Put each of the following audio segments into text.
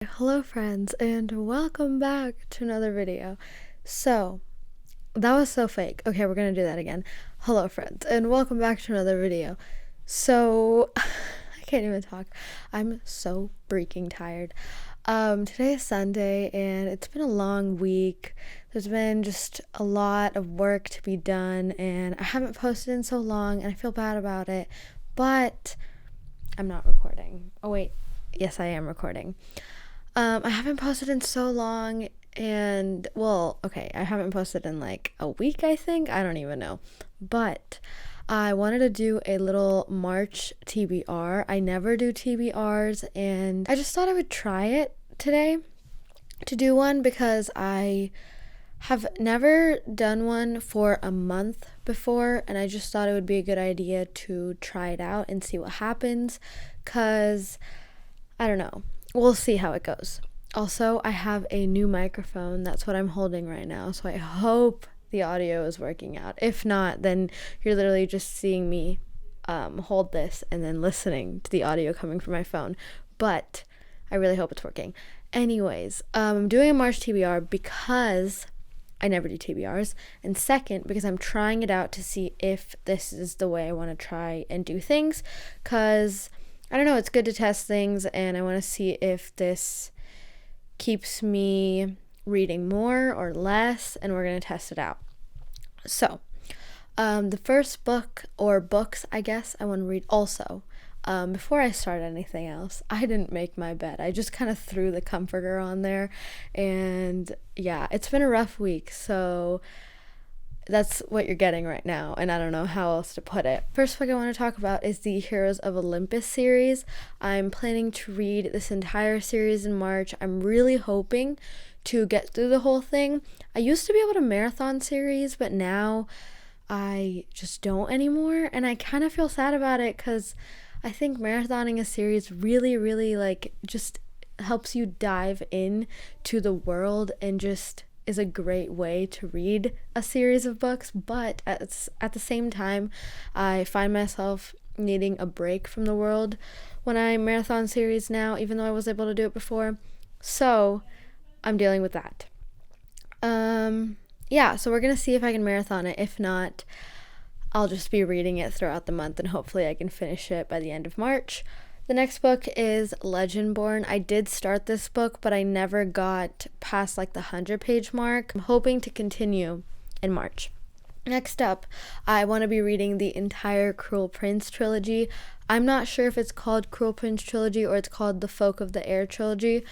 Hello friends, and welcome back to another video. So, that was so fake. Okay, we're gonna do that again. Hello friends, and welcome back to another video. So, I can't even talk. I'm so freaking tired. Today is Sunday, and it's been a long week. There's been just a lot of work to be done, and I haven't posted in so long, and I feel bad about it, but I'm not recording. Oh wait, yes I am recording. I haven't posted in so long, and I haven't posted in like a week, I think. I don't even know. But I wanted to do a little March TBR. I never do TBRs, and I just thought I would try it today to do one because I have never done one for a month before, and I just thought it would be a good idea to try it out and see what happens, because I don't know. We'll see how it goes. Also, I have a new microphone. That's what I'm holding right now. So I hope the audio is working out. If not, then you're literally just seeing me hold this and then listening to the audio coming from my phone. But I really hope it's working. Anyways, I'm doing a March TBR because I never do TBRs. And second, because I'm trying it out to see if this is the way I want to try and do things. Because I don't know, it's good to test things, and I want to see if this keeps me reading more or less, and we're going to test it out. So, the first book, or books, I guess, I want to read also. Before I start anything else, I didn't make my bed. I just kind of threw the comforter on there, and yeah, it's been a rough week, so that's what you're getting right now, and I don't know how else to put it. First book I want to talk about is the Heroes of Olympus series. I'm planning to read this entire series in March. I'm really hoping to get through the whole thing. I used to be able to marathon series, but now I just don't anymore, and I kind of feel sad about it because I think marathoning a series really like just helps you dive in to the world and just is a great way to read a series of books, but at the same time, I find myself needing a break from the world when I marathon series now, even though I was able to do it before. So I'm dealing with that. So we're gonna see if I can marathon it. If not, I'll just be reading it throughout the month, and hopefully I can finish it by the end of March. The next book is Legendborn. I did start this book, but I never got past like the 100-page mark. I'm hoping to continue in March. Next up, I want to be reading the entire Cruel Prince trilogy. I'm not sure if it's called Cruel Prince trilogy or it's called the Folk of the Air trilogy.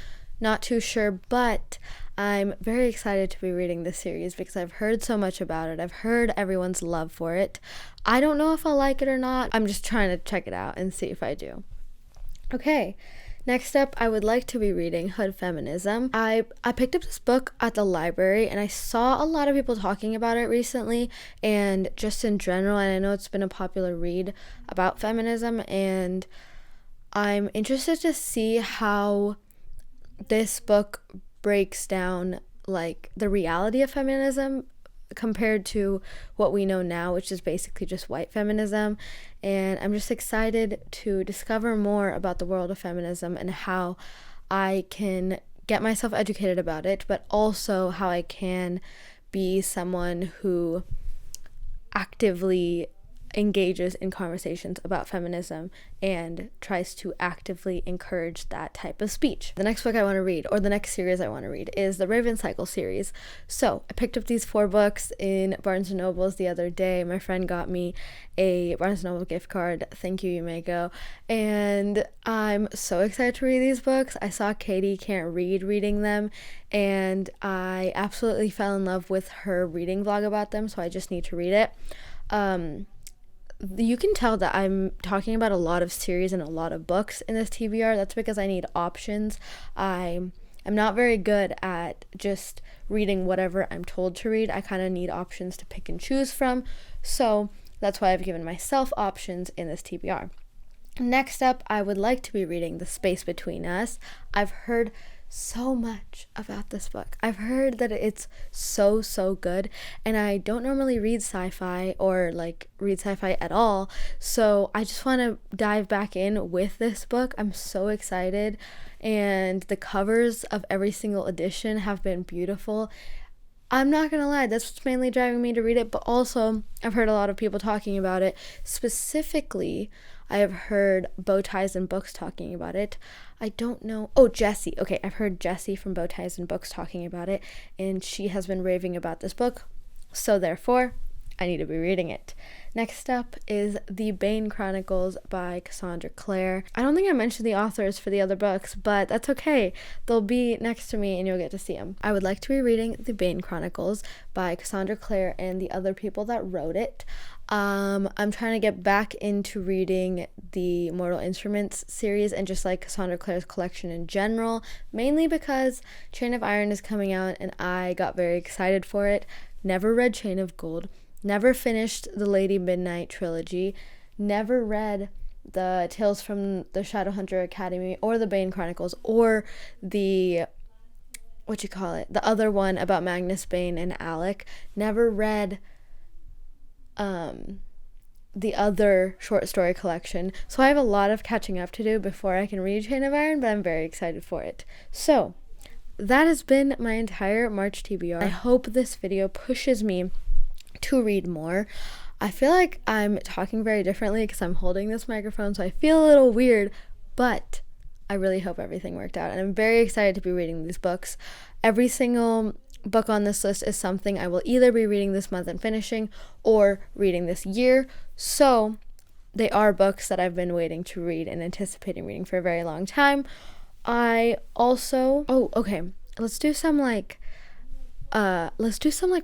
Not too sure, but I'm very excited to be reading this series because I've heard so much about it. I've heard everyone's love for it. I don't know if I'll like it or not. I'm just trying to check it out and see if I do. Okay, next up, I would like to be reading Hood Feminism. I picked up this book at the library, and I saw a lot of people talking about it recently, and just in general, and I know it's been a popular read about feminism, and I'm interested to see how this book breaks down like the reality of feminism compared to what we know now, which is basically just white feminism. And I'm just excited to discover more about the world of feminism and how I can get myself educated about it, but also how I can be someone who actively engages in conversations about feminism and tries to actively encourage that type of speech. The next book I want to read, or the next series I want to read, is the Raven Cycle series. So I picked up these 4 books in Barnes & Noble's the other day. My friend got me a Barnes & Noble gift card. Thank you, Yumeko. And I'm so excited to read these books. I saw Katie Can't Read reading them, and I absolutely fell in love with her reading vlog about them, so I just need to read it. You can tell that I'm talking about a lot of series and a lot of books in this TBR. That's because I need options. I'm not very good at just reading whatever I'm told to read. I kind of need options to pick and choose from. So that's why I've given myself options in this TBR. Next up, I would like to be reading The Space Between Us. I've heard so much about this book. I've heard that it's so, so good, and I don't normally read sci-fi or like read sci-fi at all, so I just want to dive back in with this book. I'm so excited, and the covers of every single edition have been beautiful. I'm not gonna lie, that's what's mainly driving me to read it, but also I've heard a lot of people talking about it. Specifically, I have heard Bow Ties and Books talking about it. I don't know. Oh, Jessie. Okay, I've heard Jessie from Bow Ties and Books talking about it, and she has been raving about this book. So therefore, I need to be reading it. Next up is The Bane Chronicles by Cassandra Clare. I don't think I mentioned the authors for the other books, but that's okay. They'll be next to me and you'll get to see them. I would like to be reading The Bane Chronicles by Cassandra Clare and the other people that wrote it. I'm trying to get back into reading the Mortal Instruments series and just like Cassandra Clare's collection in general, mainly because Chain of Iron is coming out and I got very excited for it. Never read Chain of Gold. Never finished the Lady Midnight trilogy. Never read the Tales from the Shadowhunter Academy or the Bane Chronicles or the the other one about Magnus Bane and Alec. Never read the other short story collection. So I have a lot of catching up to do before I can read Chain of Iron, but I'm very excited for it. So that has been my entire March TBR. I hope this video pushes me to read more. I feel like I'm talking very differently because I'm holding this microphone, so I feel a little weird, but I really hope everything worked out, and I'm very excited to be reading these books. Every single book on this list is something I will either be reading this month and finishing or reading this year, so they are books that I've been waiting to read and anticipating reading for a very long time. I also let's do some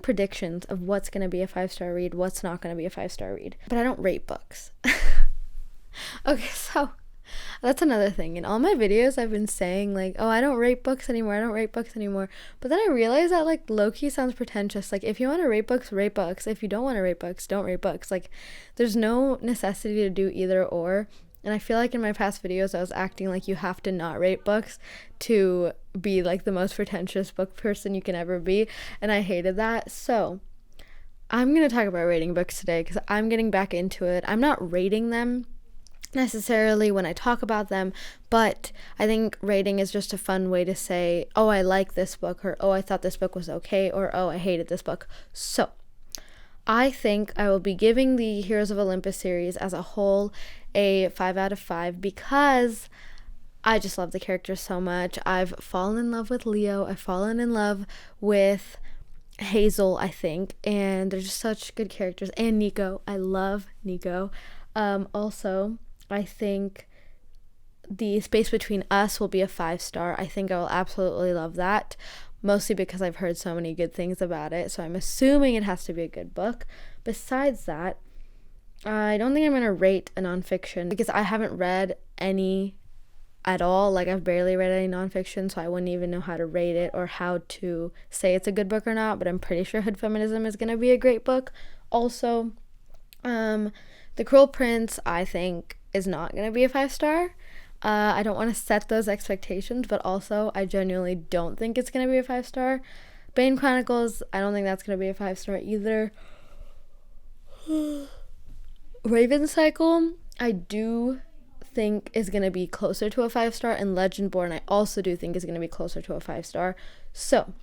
predictions of what's going to be a 5-star read, what's not going to be a 5-star read. But I don't rate books. Okay, so that's another thing. In all my videos, I've been saying like, oh, I don't rate books anymore. I don't rate books anymore. But then I realized that like low-key sounds pretentious. Like if you want to rate books, rate books. If you don't want to rate books, don't rate books. Like there's no necessity to do either or. And I feel like in my past videos, I was acting like you have to not rate books to be like the most pretentious book person you can ever be. And I hated that. So I'm going to talk about rating books today because I'm getting back into it. I'm not rating them necessarily when I talk about them, but I think rating is just a fun way to say, oh, I like this book, or oh, I thought this book was okay, or oh, I hated this book. So I think I will be giving the Heroes of Olympus series as a whole a 5 out of 5 because I just love the characters so much. I've fallen in love with Leo. I've fallen in love with Hazel, I think, and they're just such good characters. And Nico. I love Nico. Also, I think the Space Between Us will be a 5-star. I think I will absolutely love that, mostly because I've heard so many good things about it, so I'm assuming it has to be a good book. Besides that, I don't think I'm going to rate a nonfiction because I haven't read any at all. Like, I've barely read any nonfiction, so I wouldn't even know how to rate it or how to say it's a good book or not, but I'm pretty sure Hood Feminism is going to be a great book. Also, The Cruel Prince, I think, is not going to be a 5-star. I don't want to set those expectations, but also I genuinely don't think it's going to be a 5-star. Bane Chronicles, I don't think that's going to be a 5-star either. Raven Cycle, I do think is going to be closer to a 5-star, and Legendborn I also do think is going to be closer to a 5-star. So,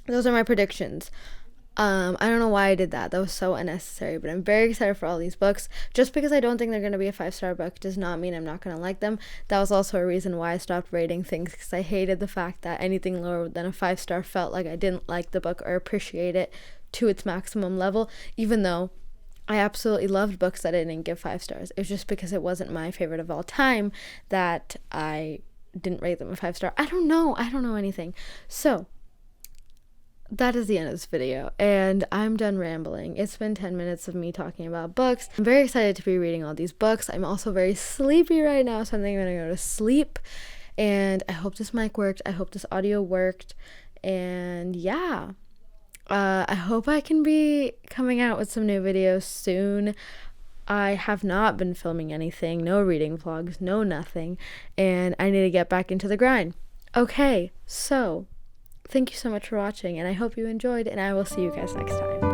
those are my predictions. I don't know why I did that. That was so unnecessary, but I'm very excited for all these books. Just because I don't think they're going to be a 5-star book does not mean I'm not going to like them. That was also a reason why I stopped rating things, because I hated the fact that anything lower than a 5-star felt like I didn't like the book or appreciate it to its maximum level, even though I absolutely loved books that I didn't give 5 stars. It was just because it wasn't my favorite of all time that I didn't rate them a 5-star. I don't know anything. So that is the end of this video, and I'm done rambling. It's been 10 minutes of me talking about books. I'm very excited to be reading all these books. I'm also very sleepy right now, so I think I'm gonna go to sleep, and I hope this mic worked. I hope this audio worked, and yeah. I hope I can be coming out with some new videos soon. I have not been filming anything, no reading vlogs, no nothing, and I need to get back into the grind. Okay, so thank you so much for watching, and I hope you enjoyed, and I will see you guys next time.